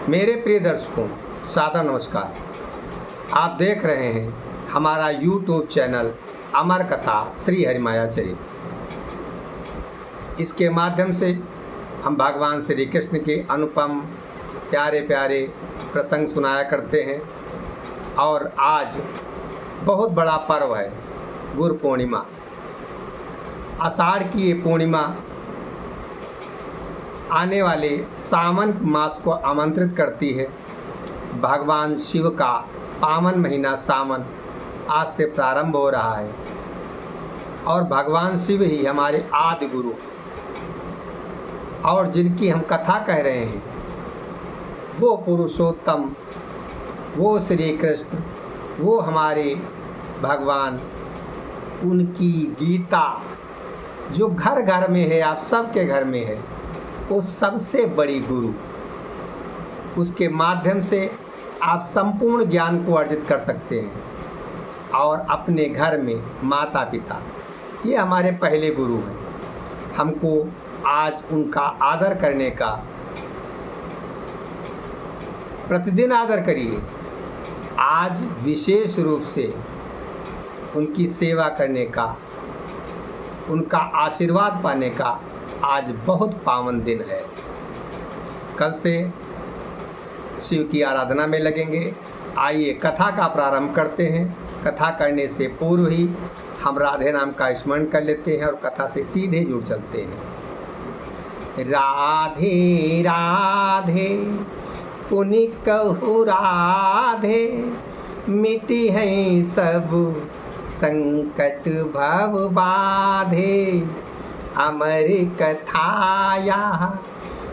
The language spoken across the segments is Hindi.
मेरे प्रिय दर्शकों, सादर नमस्कार। आप देख रहे हैं हमारा YouTube चैनल अमर कथा श्री हरिमाया चरित। इसके माध्यम से हम भगवान श्री कृष्ण के अनुपम प्यारे प्यारे प्रसंग सुनाया करते हैं। और आज बहुत बड़ा पर्व है, गुरु पूर्णिमा। आषाढ़ की ये पूर्णिमा आने वाले सावन मास को आमंत्रित करती है। भगवान शिव का पावन महीना सावन आज से प्रारंभ हो रहा है और भगवान शिव ही हमारे आदि गुरु और जिनकी हम कथा कह रहे हैं वो पुरुषोत्तम, वो श्री कृष्ण, वो हमारे भगवान। उनकी गीता जो घर घर में है, आप सबके घर में है, वो सबसे बड़ी गुरु। उसके माध्यम से आप संपूर्ण ज्ञान को अर्जित कर सकते हैं और अपने घर में माता पिता, ये हमारे पहले गुरु हैं। हमको आज उनका आदर करने का, प्रतिदिन आदर करिए। आज विशेष रूप से उनकी सेवा करने का, उनका आशीर्वाद पाने का आज बहुत पावन दिन है। कल से शिव की आराधना में लगेंगे। आइए कथा का प्रारंभ करते हैं। कथा करने से पूर्व ही हम राधे नाम का स्मरण कर लेते हैं और कथा से सीधे जुड़ चलते हैं। राधे राधे पुनि कहु राधे, मिटी है सब संकट भव बाधे। अमर कथाया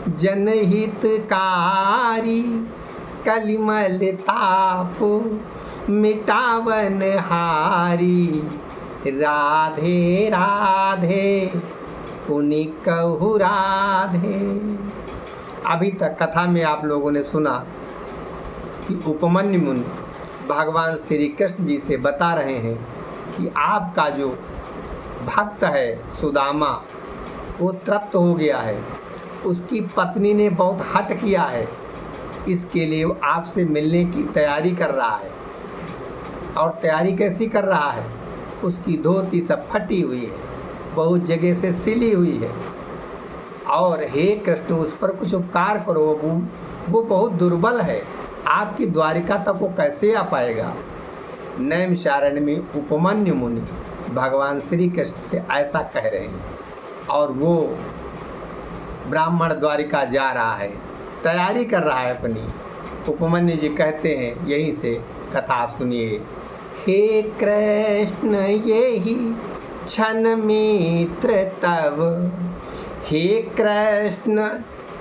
जनहितकारी, कलिमल ताप मिटावन हारी। राधे राधे पुनि कहु राधे। अभी तक कथा में आप लोगों ने सुना कि उपमन्यु मुनि भगवान श्री कृष्ण जी से बता रहे हैं कि आपका जो भक्त है सुदामा, वो तृप्त हो गया है। उसकी पत्नी ने बहुत हठ किया है, इसके लिए वो आपसे मिलने की तैयारी कर रहा है। और तैयारी कैसी कर रहा है? उसकी धोती सब फटी हुई है, बहुत जगह से सिली हुई है। और हे कृष्ण, उस पर कुछ उपकार करो, वो बहुत दुर्बल है, आपकी द्वारिका तक वो कैसे आ पाएगा? नैमिषारण्य में उपमन्यु मुनि भगवान श्री कृष्ण से ऐसा कह रहे हैं और वो ब्राह्मण द्वारिका जा रहा है, तैयारी कर रहा है अपनी। उपमन्यु जी कहते हैं, यहीं से कथा आप सुनिए। हे कृष्ण यही क्षण मित्र तव, हे कृष्ण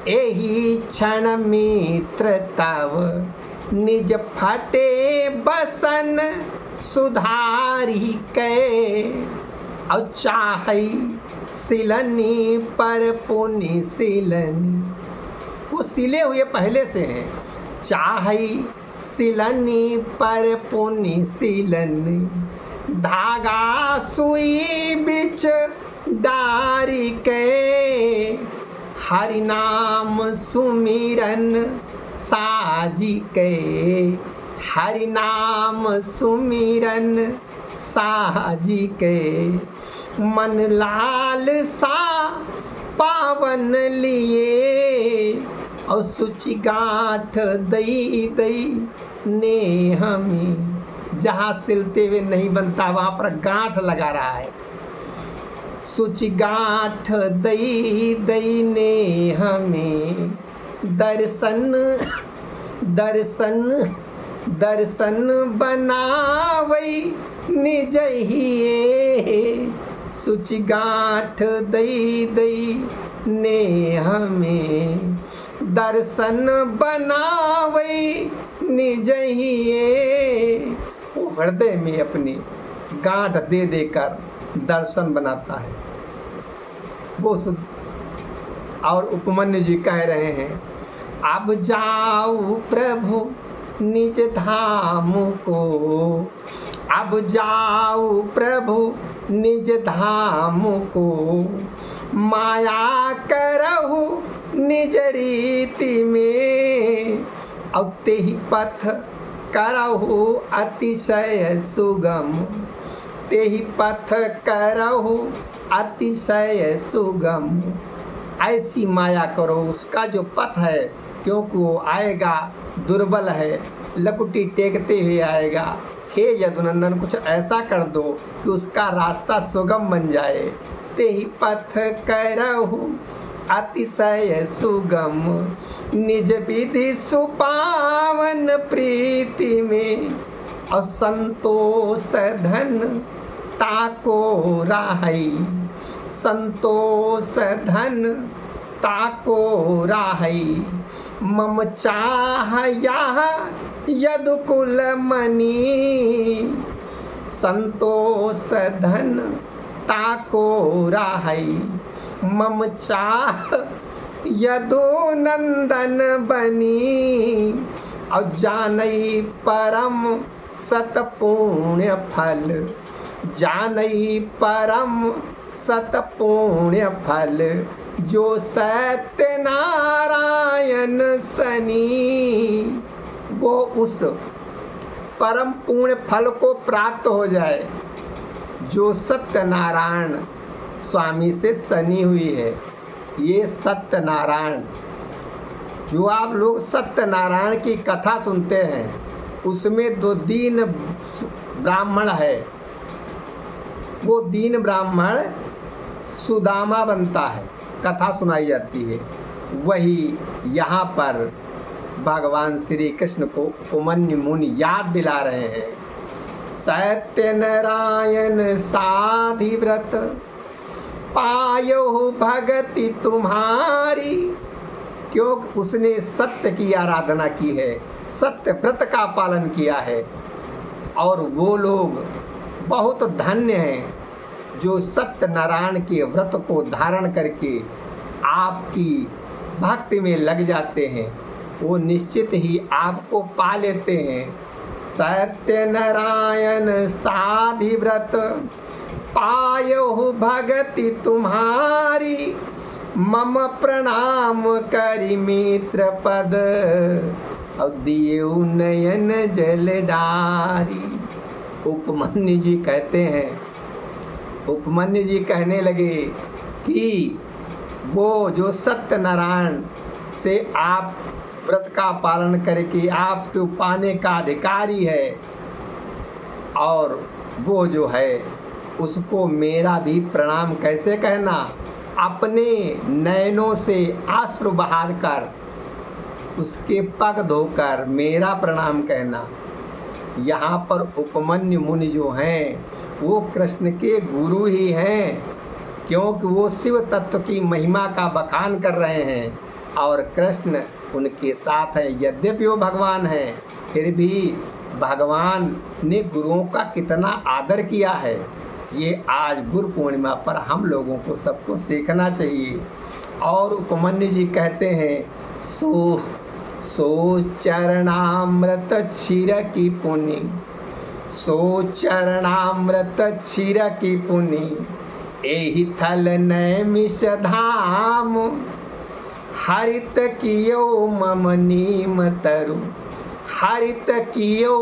यही क्षण मित्र तव। निज फटे बसन सुधारी के, और चाहे सिलनी पर पुनि सिलनी। वो सिले हुए पहले से हैं। चाहे सिलनी पर पुनि सिलनी, धागा सुई बिच डारी के। हरि नाम सुमिरन साजी के, हरि नाम सुमिरन साजी के। मन लाल सा पावन लिए, और सुचि गांठ दई दई ने हमें। जहाँ सिलते हुए नहीं बनता वहाँ पर गांठ लगा रहा है। सुचि गांठ दई दई ने हमें, दर्शन दर्शन दर्शन बनावई निज हिए। सुचि गांठ दई दई ने हमें, दर्शन बनावई निज हिए। वो हृदय में अपनी गांठ दे देकर दर्शन बनाता है वो। और उपमन्यु जी कह रहे हैं, अब जाओ प्रभु निज धाम को, अब जाओ प्रभु निज धाम को। माया करहु निज रीति में, और ते ही पथ करहु अतिशय सुगम, ते ही पथ करहु अतिशय सुगम। ऐसी माया करो, उसका जो पथ है, क्योंकि वो आएगा दुर्बल है, लकुटी टेकते हुए आएगा। हे यदुनंदन, कुछ ऐसा कर दो कि उसका रास्ता सुगम बन जाए। ते ही पथ करहु अतिशय सुगम, निज विधि सुपावन प्रीति में, और संतोष धन ताको राहई, संतोष धन ताको राहई। मम चाह यह यदुकुल मणि, संतोष धन ताको राहई। मम चाह यदु नंदन बनी, और जानई परम सत पुण्य फल, जानई परम सत पुण्य फल। जो सत्य नारायण सनी, वो उस परम पुण्य फल को प्राप्त हो जाए जो सत्यनारायण स्वामी से सनी हुई है। ये सत्यनारायण, जो आप लोग सत्यनारायण की कथा सुनते हैं, उसमें दो दीन ब्राह्मण है। वो दीन ब्राह्मण सुदामा बनता है, कथा सुनाई जाती है। वही यहाँ पर भगवान श्री कृष्ण को उपमन्यु मुनि याद दिला रहे हैं। सत्यनारायण साधिव्रत पायो भगति तुम्हारी, क्योंकि उसने सत्य की आराधना की है, सत्य व्रत का पालन किया है। और वो लोग बहुत धन्य हैं जो सत्यनारायण के व्रत को धारण करके आपकी भक्ति में लग जाते हैं। वो निश्चित ही आपको पा लेते हैं। सत्यनारायण साधिव्रत पायो भगति तुम्हारी, मम प्रणाम करि मित्र पद, और दियो नयन जल डारी। उपमन्यु जी कहते हैं, उपमन्यु जी कहने लगे कि वो जो सत्यनारायण से आप व्रत का पालन करके आपको पाने का अधिकारी है, और वो जो है उसको मेरा भी प्रणाम कैसे कहना, अपने नयनों से आंसू बहाकर उसके पग धोकर मेरा प्रणाम कहना। यहाँ पर उपमन्यु मुनि जो हैं वो कृष्ण के गुरु ही हैं, क्योंकि वो शिव तत्व की महिमा का बखान कर रहे हैं और कृष्ण उनके साथ हैं। यद्यपि वो भगवान हैं, फिर भी भगवान ने गुरुओं का कितना आदर किया है, ये आज गुरु पूर्णिमा पर हम लोगों को सबको सीखना चाहिए। और उपमन्यु जी कहते हैं, सो चरणामृत क्षीर की पुनि, सो चरणामृत क्षीर की पुनि, एहि थल नैमिष धाम, हरित कियो मम नीम तरु, हरित कियो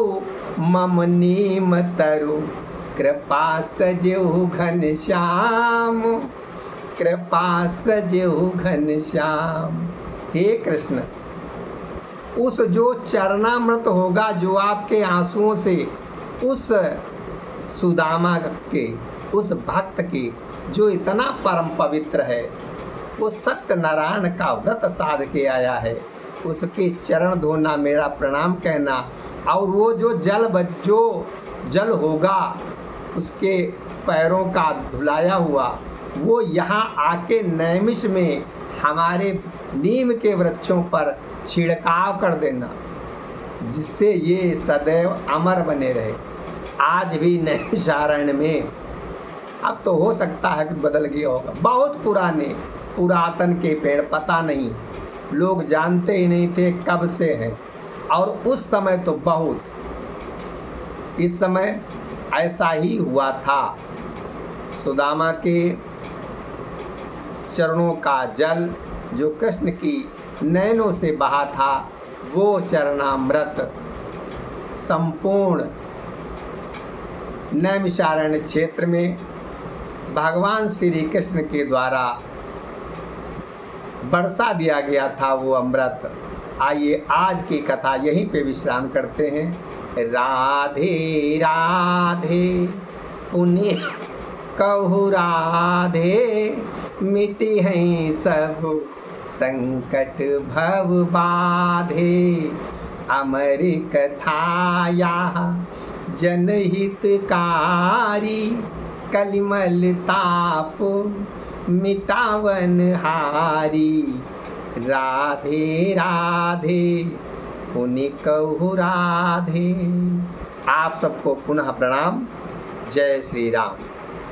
मम नीम तरु, कृपा सजेहु घनश्याम, कृपा सजेहु घनश्याम। हे कृष्ण, उस जो चरणामृत होगा, जो आपके आंसुओं से उस सुदामा के, उस भक्त के जो इतना परम पवित्र है, वो सत्यनारायण का व्रत साध के आया है, उसके चरण धोना मेरा प्रणाम कहना। और वो जो जल होगा उसके पैरों का धुलाया हुआ, वो यहाँ आके नैमिष में हमारे नीम के वृक्षों पर छिड़काव कर देना, जिससे ये सदैव अमर बने रहे। आज भी नैमिषारण्य में, अब तो हो सकता है कुछ बदल गया होगा, बहुत पुरातन के पेड़, पता नहीं, लोग जानते ही नहीं थे कब से हैं। और उस समय तो बहुत, इस समय ऐसा ही हुआ था। सुदामा के चरणों का जल जो कृष्ण की नयनों से बहा था, वो चरणामृत संपूर्ण नैमिषारण्य क्षेत्र में भगवान श्री कृष्ण के द्वारा बरसा दिया गया था वो अमृत। आइए आज की कथा यहीं पे विश्राम करते हैं। राधे राधे पुण्य कहु राधे, मिटी हैं सब संकट भव बाधे। अमर कथाया जनहितकारी, कलिमल ताप मिटावन हारी। राधे राधे पुनि कहु राधे। आप सबको पुनः प्रणाम। जय श्री राम।